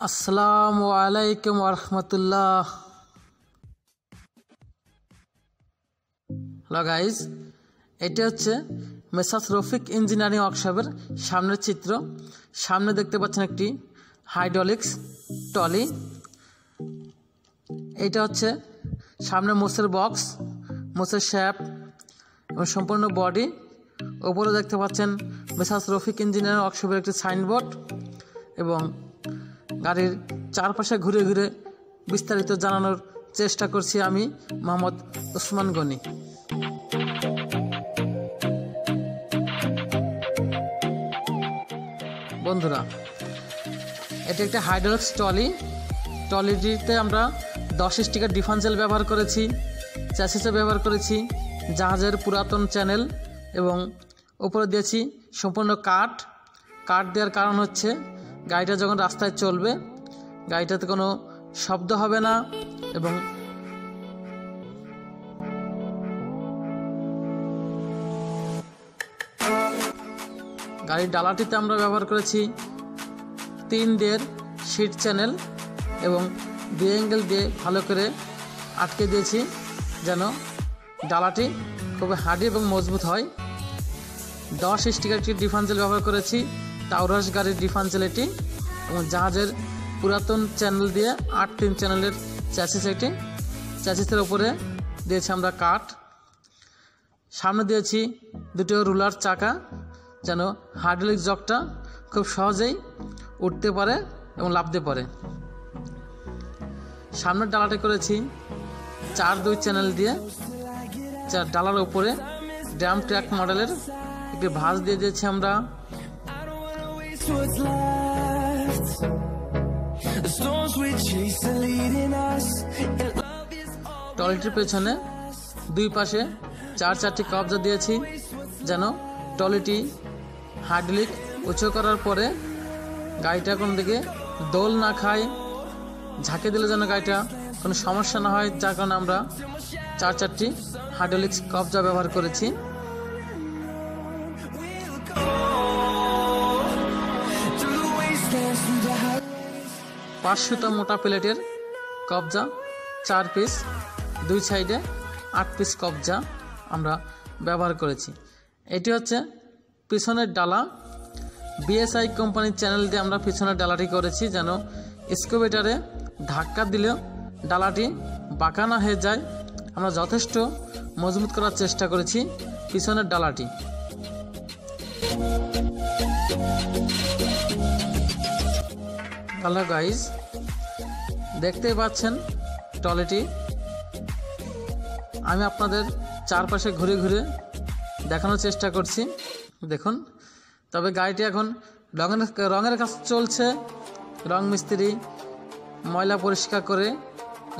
আসসালামু আলাইকুম ওরহমতুল্লাহ। হ্যালো গাইজ, এটা হচ্ছে মেসার্স রফিক ইঞ্জিনিয়ারিং ওয়ার্কশপের সামনের চিত্র। সামনে দেখতে পাচ্ছেন একটি হাইড্রোলিক্স ট্রলি। এটা হচ্ছে সামনে মোসের বক্স, মোসের শ্যাপ এবং সম্পূর্ণ বডি। ওপরে দেখতে পাচ্ছেন মেসার্স রফিক ইঞ্জিনিয়ারিং ওয়ার্কশপের একটি সাইনবোর্ড এবং গাড়ির চারপাশে ঘুরে ঘুরে বিস্তারিত জানানোর চেষ্টা করছি আমি, মোহাম্মদ ওসমান গনি। বন্ধুরা, এটা একটা হাইড্রোলিক্স ট্রলিটিতে আমরা 10 স্টিকার ডিফারেন্সিয়াল ব্যবহার করেছি, চ্যাসিসে ব্যবহার করেছি জাহাজের পুরাতন চ্যানেল এবং উপরে দিয়েছি সম্পূর্ণ কাঠ দেওয়ার কারণ হচ্ছে গাড়িটা যখন রাস্তায় চলবে গাড়িটাতে কোনো শব্দ হবে না এবং গাড়ির ডালাটিতে আমরা ব্যবহার করেছি 3 দিয়ে শিট চ্যানেল এবং 2 অ্যাঙ্গেল দিয়ে ভালো করে আটকে দিয়েছি যেন ডালাটি খুব হার্ডি এবং মজবুত হয়। 10 স্টিকারটির ডিফারেন্সিয়াল ব্যবহার করেছি, টাউরাস গাড়ির ডিফারেন্সিয়াল এটি এবং জাহাজের পুরাতন চ্যানেল দিয়ে 8-3 চ্যানেলের চ্যাসিস এটি। চ্যাসিসের ওপরে দিয়েছি আমরা কাঠ, সামনে দিয়েছি 2টো রুলার চাকা যেন হাইড্রোলিক জগটা খুব সহজেই উঠতে পারে এবং লাফতে পারে। সামনের ডালাটি করেছি 4-2 চ্যানেল দিয়ে, ডালার উপরে ড্যাম ট্র্যাক মডেলের একটি ভাঁজ দিয়ে দিয়েছি আমরা। ট্রলিটির পেছনে 2 পাশে 4-4টি কবজা দিয়েছি যেন ট্রলিটি হাইড্রোলিক উঁচু করার পরে গাড়িটা কোনো দিকে দোল না খায়, ঝাঁকে দিলে যেন গাড়িটা কোনো সমস্যা না হয়, যার কারণে আমরা 4-4টি হাইড্রোলিক্স কবজা ব্যবহার করেছি। পাঁচশোটা মোটা প্লেটের কবজা 4 পিস, 2 সাইডে 8 পিস কবজা আমরা ব্যবহার করেছি। এটি হচ্ছে পিছনের ডালা, বিএসআই কোম্পানির চ্যানেল দিয়ে আমরা পিছনের ডালাটি করেছি যেন স্কুবেটারে ধাক্কা দিলেও ডালাটি বাঁকা না হয়ে যায়। আমরা যথেষ্ট মজবুত করার চেষ্টা করেছি পিছনের ডালাটি। হ্যালো গাইজ, দেখতেই পাচ্ছেন ট্রলিটি আমি আপনাদের চারপাশে ঘুরে ঘুরে দেখানোর চেষ্টা করছি। দেখুন, তবে গাড়িটি এখন রঙের কাজ চলছে। রং মিস্ত্রি ময়লা পরিষ্কার করে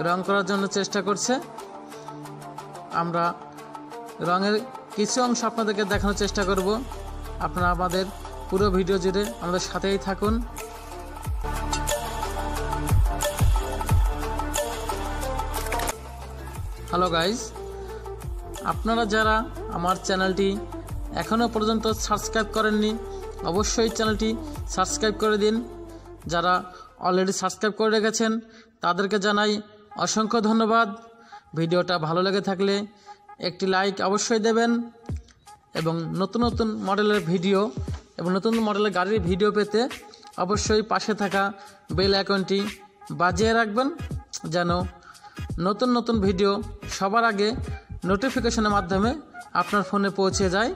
রং করার জন্য চেষ্টা করছে। আমরা রঙের কিছু অংশ আপনাদেরকে দেখানোর চেষ্টা করব। আপনারা আমাদের পুরো ভিডিও জুড়ে আমাদের সাথেই থাকুন। হ্যালো গাইজ, আপনারা যারা আমার চ্যানেলটি এখনও পর্যন্ত সাবস্ক্রাইব করেননি অবশ্যই চ্যানেলটি সাবস্ক্রাইব করে দিন। যারা অলরেডি সাবস্ক্রাইব করে রেখেছেন তাদেরকে জানাই অসংখ্য ধন্যবাদ। ভিডিওটা ভালো লেগে থাকলে একটি লাইক অবশ্যই দেবেন এবং নতুন নতুন মডেলের ভিডিও এবং নতুন মডেলের গাড়ির ভিডিও পেতে অবশ্যই পাশে থাকা বেল আইকনটি বাজিয়ে রাখবেন যেন নতুন নতুন ভিডিও সবার আগে নোটিফিকেশনের মাধ্যমে আপনার ফোনে পৌঁছে যায়।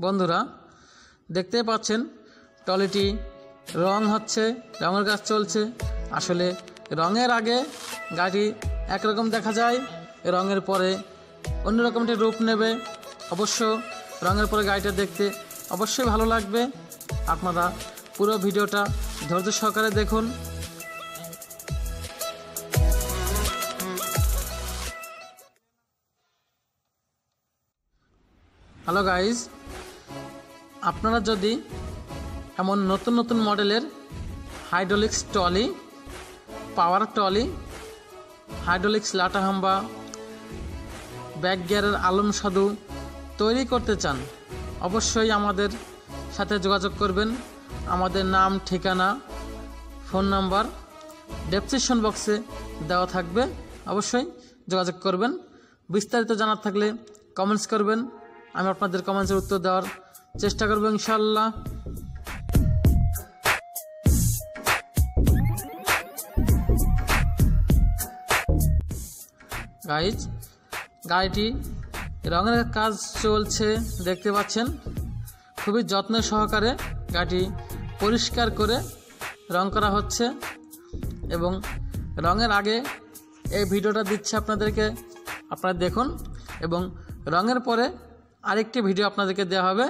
বন্ধুরা, দেখতেই পাচ্ছেন ট্রলিটি রং হচ্ছে, রঙের কাজ চলছে। আসলে রঙের আগে গাড়ি একরকম দেখা যায়, রঙের পরে অন্যরকম একটি রূপ নেবে। অবশ্য রঙের পরে গাড়িটা দেখতে অবশ্যই ভালো লাগবে। আপনারা পুরো ভিডিওটা ধৈর্য সহকারে দেখুন। হ্যালো গাইজ, আপনারা যদি এমন নতুন নতুন মডেলের হাইড্রোলিক্স ট্রলি, পাওয়ার ট্রলি, হাইড্রোলিক্স লাটাহাম্বা, ব্যাক গিয়ারের আলম সাধু তৈরি করতে চান অবশ্যই আমাদের সাথে যোগাযোগ করবেন। আমাদের নাম, ঠিকানা, ফোন নাম্বার ডেসক্রিপশন বক্সে দেওয়া থাকবে, অবশ্যই যোগাযোগ করবেন। বিস্তারিত জানার থাকলে কমেন্টস করবেন, আমি আপনাদের কমেন্টসের উত্তর দেওয়ার চেষ্টা করব ইনশাআল্লাহ। গাইজ, গাড়িটি রঙের কাজ চলছে, দেখতে পাচ্ছেন। খুবই যত্ন সহকারে গাড়িটি পরিষ্কার করে রং করা হচ্ছে এবং রঙের আগে এই ভিডিওটা দিচ্ছে আপনাদেরকে, আপনারা দেখুন। এবং রঙের পরে আরেকটি ভিডিও আপনাদেরকে দেওয়া হবে,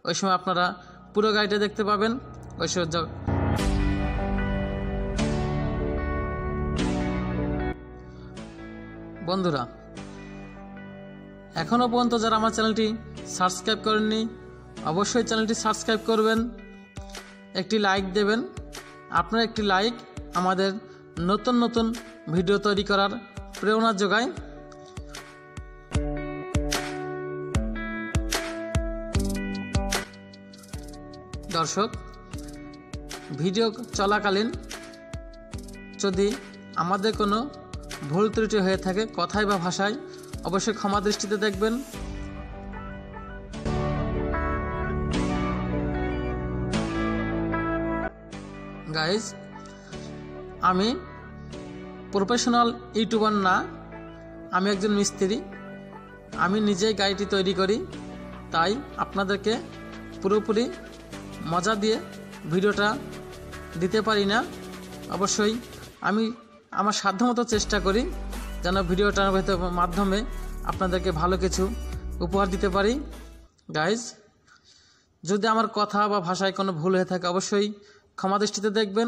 ওই সময় আপনারা পুরো গাড়িটা দেখতে পাবেন। ওই সময় বন্ধুরা, এখনও পর্যন্ত যারা আমার চ্যানেলটি সাবস্ক্রাইব করেননি, অবশ্যই চ্যানেলটি সাবস্ক্রাইব করবেন, একটি লাইক দেবেন। আপনার একটি লাইক আমাদের নতুন নতুন ভিডিও তৈরি করার প্রেরণা যোগায়। দর্শক, ভিডিও চলাকালীন যদি আমাদের কোনো ভুল ত্রুটি হয়ে থাকে কথায় বা ভাষায়, অবশ্যই ক্ষমা দৃষ্টিতে দেখবেন। গাইজ, আমি প্রফেশনাল ইউটিউবার না, আমি একজন মিস্ত্রি। আমি নিজেই গাড়িটি তৈরি করি, তাই আপনাদেরকে পুরোপুরি মজা দিয়ে ভিডিওটা দিতে পারি না। অবশ্যই আমি আমার সাধ্যমতো চেষ্টা করি যেন ভিডিওটার মাধ্যমে আপনাদেরকে ভালো কিছু উপহার দিতে পারি। গাইজ, যদি আমার কথা বা ভাষায় কোনো ভুল হয়ে থাকে অবশ্যই ক্ষমা দৃষ্টিতে দেখবেন।